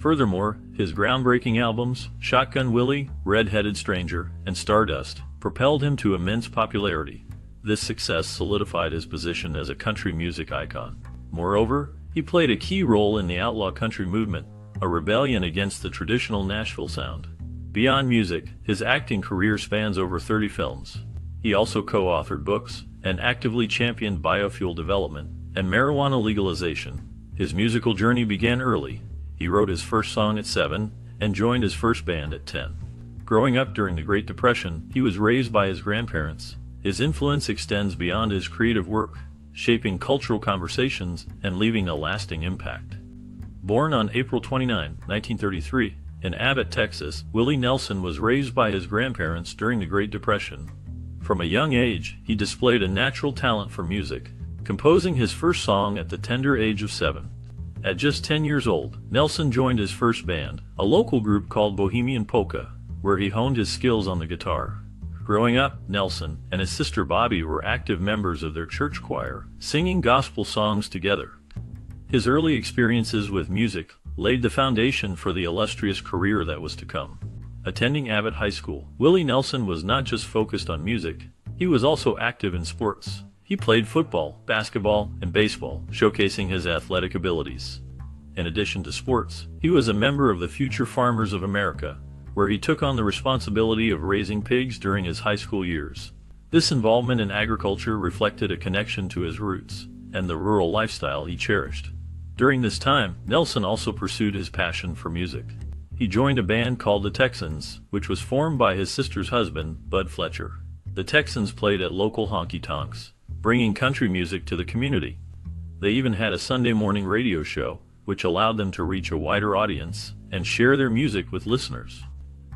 Furthermore, his groundbreaking albums, Shotgun Willie, Red-Headed Stranger, and Stardust, propelled him to immense popularity. This success solidified his position as a country music icon. Moreover, he played a key role in the outlaw country movement, a rebellion against the traditional Nashville sound. Beyond music, his acting career spans over 30 films. He also co-authored books and actively championed biofuel development and marijuana legalization. His musical journey began early. He wrote his first song at 7 and joined his first band at 10. Growing up during the Great Depression, he was raised by his grandparents. His influence extends beyond his creative work, shaping cultural conversations and leaving a lasting impact. Born on April 29, 1933, in Abbott, Texas, Willie Nelson was raised by his grandparents during the Great Depression. From a young age, he displayed a natural talent for music, composing his first song at the tender age of 7. At just 10 years old, Nelson joined his first band, a local group called Bohemian Polka, where he honed his skills on the guitar. Growing up, Nelson and his sister Bobby were active members of their church choir, singing gospel songs together. His early experiences with music laid the foundation for the illustrious career that was to come. Attending Abbott High School, Willie Nelson was not just focused on music, he was also active in sports. He played football, basketball, and baseball, showcasing his athletic abilities. In addition to sports, he was a member of the Future Farmers of America, where he took on the responsibility of raising pigs during his high school years. This involvement in agriculture reflected a connection to his roots and the rural lifestyle he cherished. During this time, Nelson also pursued his passion for music. He joined a band called the Texans, which was formed by his sister's husband, Bud Fletcher. The Texans played at local honky-tonks, bringing country music to the community. They even had a Sunday morning radio show, which allowed them to reach a wider audience and share their music with listeners.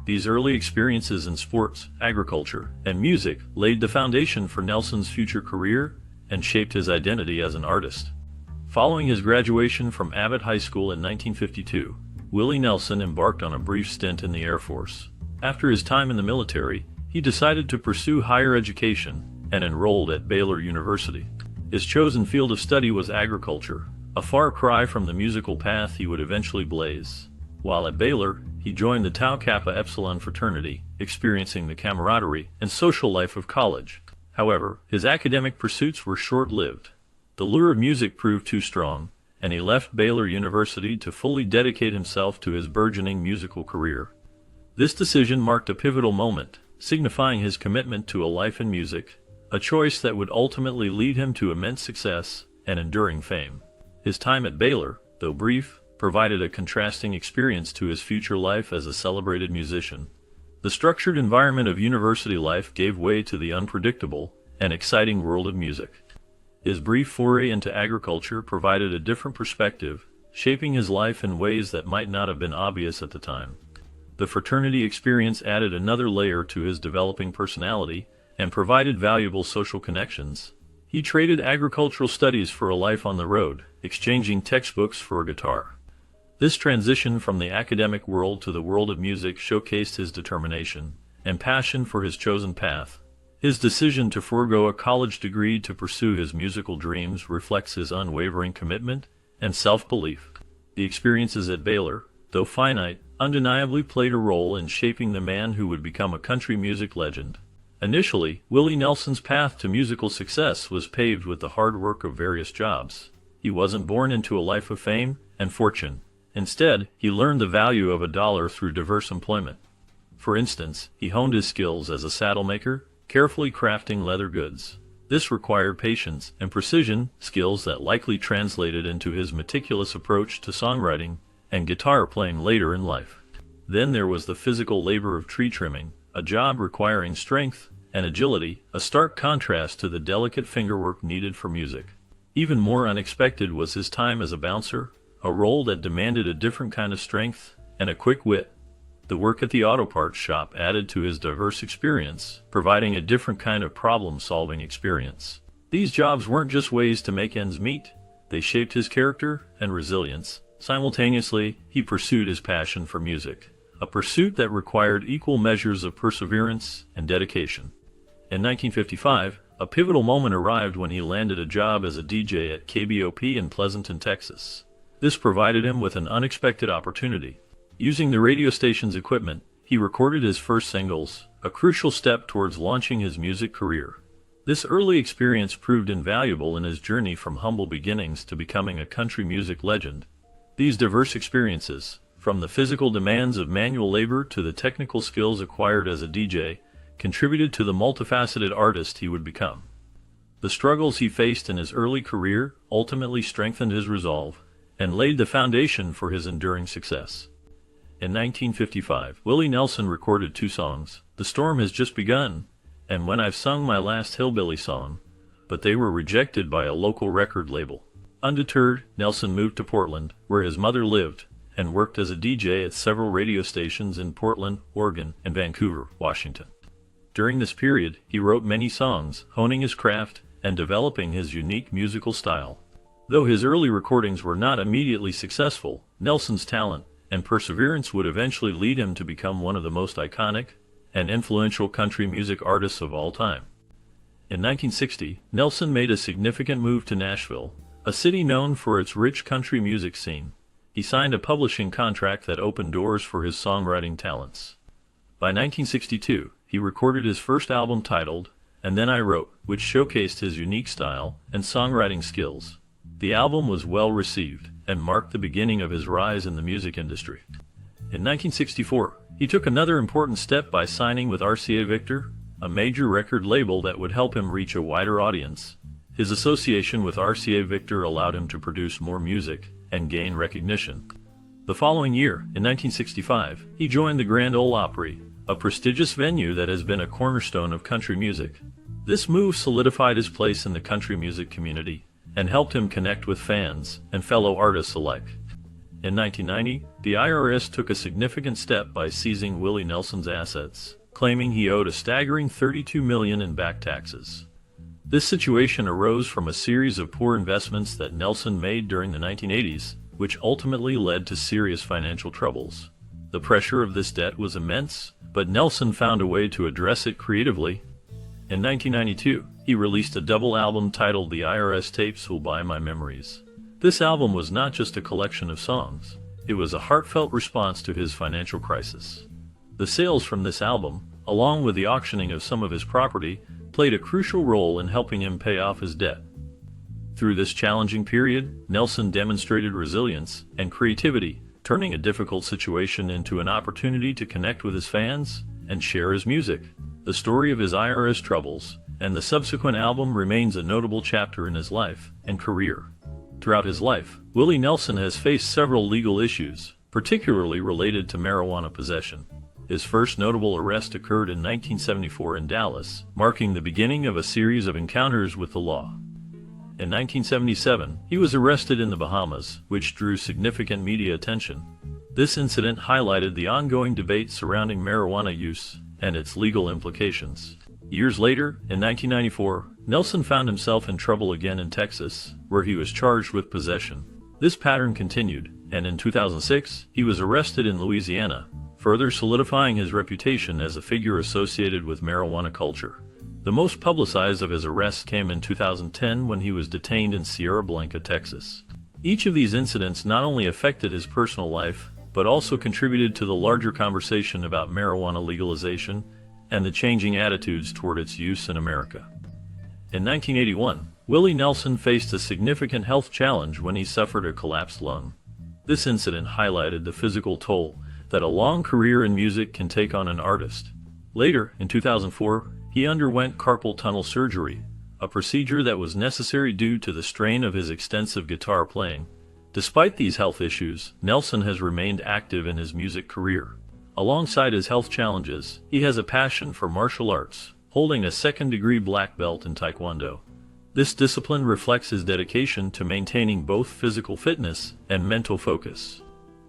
These early experiences in sports, agriculture, and music laid the foundation for Nelson's future career and shaped his identity as an artist. Following his graduation from Abbott High School in 1952, Willie Nelson embarked on a brief stint in the Air Force. After his time in the military, he decided to pursue higher education and enrolled at Baylor University. His chosen field of study was agriculture, a far cry from the musical path he would eventually blaze. While at Baylor, he joined the Tau Kappa Epsilon fraternity, experiencing the camaraderie and social life of college. However, his academic pursuits were short-lived. The lure of music proved too strong, and he left Baylor University to fully dedicate himself to his burgeoning musical career. This decision marked a pivotal moment, signifying his commitment to a life in music, a choice that would ultimately lead him to immense success and enduring fame. His time at Baylor, though brief, provided a contrasting experience to his future life as a celebrated musician. The structured environment of university life gave way to the unpredictable and exciting world of music. His brief foray into agriculture provided a different perspective, shaping his life in ways that might not have been obvious at the time. The fraternity experience added another layer to his developing personality and provided valuable social connections. He traded agricultural studies for a life on the road, exchanging textbooks for a guitar. This transition from the academic world to the world of music showcased his determination and passion for his chosen path. His decision to forego a college degree to pursue his musical dreams reflects his unwavering commitment and self-belief. The experiences at Baylor, though finite, undeniably played a role in shaping the man who would become a country music legend. Initially, Willie Nelson's path to musical success was paved with the hard work of various jobs. He wasn't born into a life of fame and fortune. Instead, he learned the value of a dollar through diverse employment. For instance, he honed his skills as a saddle maker, carefully crafting leather goods. This required patience and precision, skills that likely translated into his meticulous approach to songwriting and guitar playing later in life. Then there was the physical labor of tree trimming, a job requiring strength and agility, a stark contrast to the delicate fingerwork needed for music. Even more unexpected was his time as a bouncer, a role that demanded a different kind of strength and a quick wit. The work at the auto parts shop added to his diverse experience, providing a different kind of problem-solving experience. These jobs weren't just ways to make ends meet, they shaped his character and resilience. Simultaneously, he pursued his passion for music, a pursuit that required equal measures of perseverance and dedication. In 1955, a pivotal moment arrived when he landed a job as a DJ at KBOP in Pleasanton, Texas. This provided him with an unexpected opportunity. Using the radio station's equipment, he recorded his first singles, a crucial step towards launching his music career. This early experience proved invaluable in his journey from humble beginnings to becoming a country music legend. These diverse experiences, from the physical demands of manual labor to the technical skills acquired as a DJ, contributed to the multifaceted artist he would become. The struggles he faced in his early career ultimately strengthened his resolve and laid the foundation for his enduring success. In 1955, Willie Nelson recorded two songs, "The Storm Has Just Begun" and "When I've Sung My Last Hillbilly Song," but they were rejected by a local record label. Undeterred, Nelson moved to Portland, where his mother lived, and worked as a DJ at several radio stations in Portland, Oregon, and Vancouver, Washington. During this period, he wrote many songs, honing his craft and developing his unique musical style. Though his early recordings were not immediately successful, Nelson's talent and perseverance would eventually lead him to become one of the most iconic and influential country music artists of all time. In 1960, Nelson made a significant move to Nashville, a city known for its rich country music scene. He signed a publishing contract that opened doors for his songwriting talents. By 1962, he recorded his first album titled "And Then I Wrote," which showcased his unique style and songwriting skills. The album was well received and marked the beginning of his rise in the music industry. In 1964, he took another important step by signing with RCA Victor, a major record label that would help him reach a wider audience. His association with RCA Victor allowed him to produce more music and gain recognition. The following year, in 1965, he joined the Grand Ole Opry, a prestigious venue that has been a cornerstone of country music. This move solidified his place in the country music community and helped him connect with fans and fellow artists alike. In 1990, the IRS took a significant step by seizing Willie Nelson's assets, claiming he owed a staggering $32 million in back taxes. This situation arose from a series of poor investments that Nelson made during the 1980s, which ultimately led to serious financial troubles. The pressure of this debt was immense, but Nelson found a way to address it creatively. In 1992, he released a double album titled "The IRS Tapes Will Buy My Memories." This album was not just a collection of songs, it was a heartfelt response to his financial crisis. The sales from this album, along with the auctioning of some of his property, played a crucial role in helping him pay off his debt. Through this challenging period, Nelson demonstrated resilience and creativity, turning a difficult situation into an opportunity to connect with his fans and share his music. The story of his IRS troubles and the subsequent album remains a notable chapter in his life and career. Throughout his life, Willie Nelson has faced several legal issues, particularly related to marijuana possession. His first notable arrest occurred in 1974 in Dallas, marking the beginning of a series of encounters with the law. In 1977, he was arrested in the Bahamas, which drew significant media attention. This incident highlighted the ongoing debate surrounding marijuana use and its legal implications. Years later, in 1994, Nelson found himself in trouble again in Texas, where he was charged with possession. This pattern continued, and in 2006, he was arrested in Louisiana, further solidifying his reputation as a figure associated with marijuana culture. The most publicized of his arrests came in 2010 when he was detained in Sierra Blanca, Texas. Each of these incidents not only affected his personal life, but also contributed to the larger conversation about marijuana legalization and the changing attitudes toward its use in America. In 1981, Willie Nelson faced a significant health challenge when he suffered a collapsed lung. This incident highlighted the physical toll that a long career in music can take on an artist. Later, in 2004, he underwent carpal tunnel surgery, a procedure that was necessary due to the strain of his extensive guitar playing. Despite these health issues, Nelson has remained active in his music career. Alongside his health challenges, he has a passion for martial arts, holding a second-degree black belt in Taekwondo. This discipline reflects his dedication to maintaining both physical fitness and mental focus.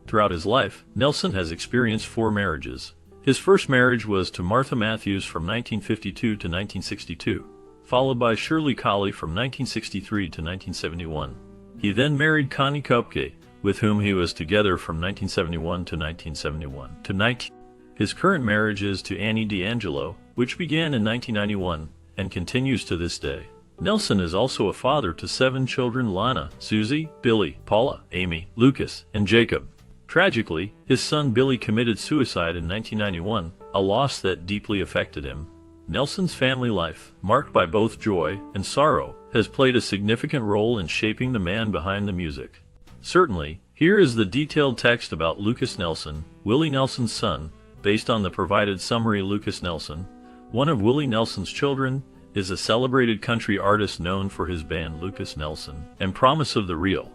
Throughout his life, Nelson has experienced 4 marriages. His first marriage was to Martha Matthews from 1952 to 1962, followed by Shirley Colley from 1963 to 1971. He then married Connie Kopke, with whom he was together from 1971 to 1971. His current marriage is to Annie D'Angelo, which began in 1991 and continues to this day. Nelson is also a father to 7 children: Lana, Susie, Billy, Paula, Amy, Lucas, and Jacob. Tragically, his son Billy committed suicide in 1991, a loss that deeply affected him. Nelson's family life, marked by both joy and sorrow, has played a significant role in shaping the man behind the music. Certainly, here is the detailed text about Lucas Nelson, Willie Nelson's son, based on the provided summary. Lucas Nelson, one of Willie Nelson's children, is a celebrated country artist known for his band Lucas Nelson and Promise of the Real.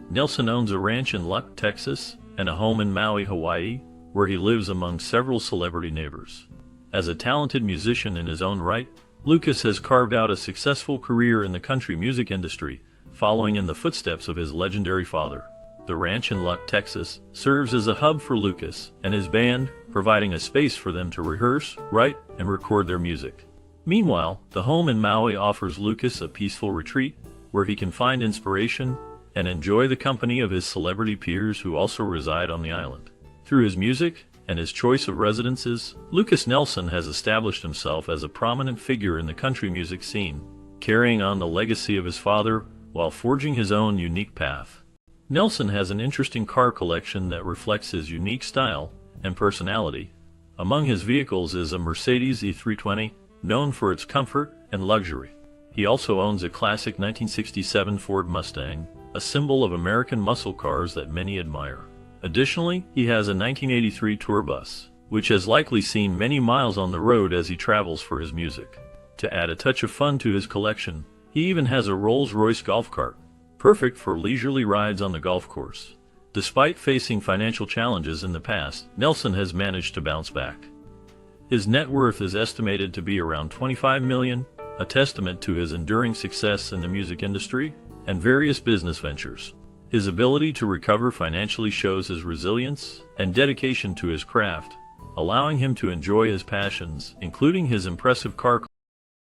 Nelson owns a ranch in Luck, Texas, and a home in Maui, Hawaii, where he lives among several celebrity neighbors. As a talented musician in his own right, Lucas has carved out a successful career in the country music industry, following in the footsteps of his legendary father. The ranch in Luck, Texas, serves as a hub for Lucas and his band, providing a space for them to rehearse, write, and record their music. Meanwhile, the home in Maui offers Lucas a peaceful retreat where he can find inspiration and enjoy the company of his celebrity peers who also reside on the island. Through his music and his choice of residences, Lucas Nelson has established himself as a prominent figure in the country music scene, carrying on the legacy of his father while forging his own unique path. Nelson has an interesting car collection that reflects his unique style and personality. Among his vehicles is a Mercedes E320, known for its comfort and luxury. He also owns a classic 1967 Ford Mustang, a symbol of American muscle cars that many admire. Additionally, he has a 1983 tour bus, which has likely seen many miles on the road as he travels for his music. To add a touch of fun to his collection, he even has a Rolls-Royce golf cart, perfect for leisurely rides on the golf course. Despite facing financial challenges in the past, Nelson has managed to bounce back. His net worth is estimated to be around $25 million, a testament to his enduring success in the music industry and various business ventures. His ability to recover financially shows his resilience and dedication to his craft, allowing him to enjoy his passions, including his impressive car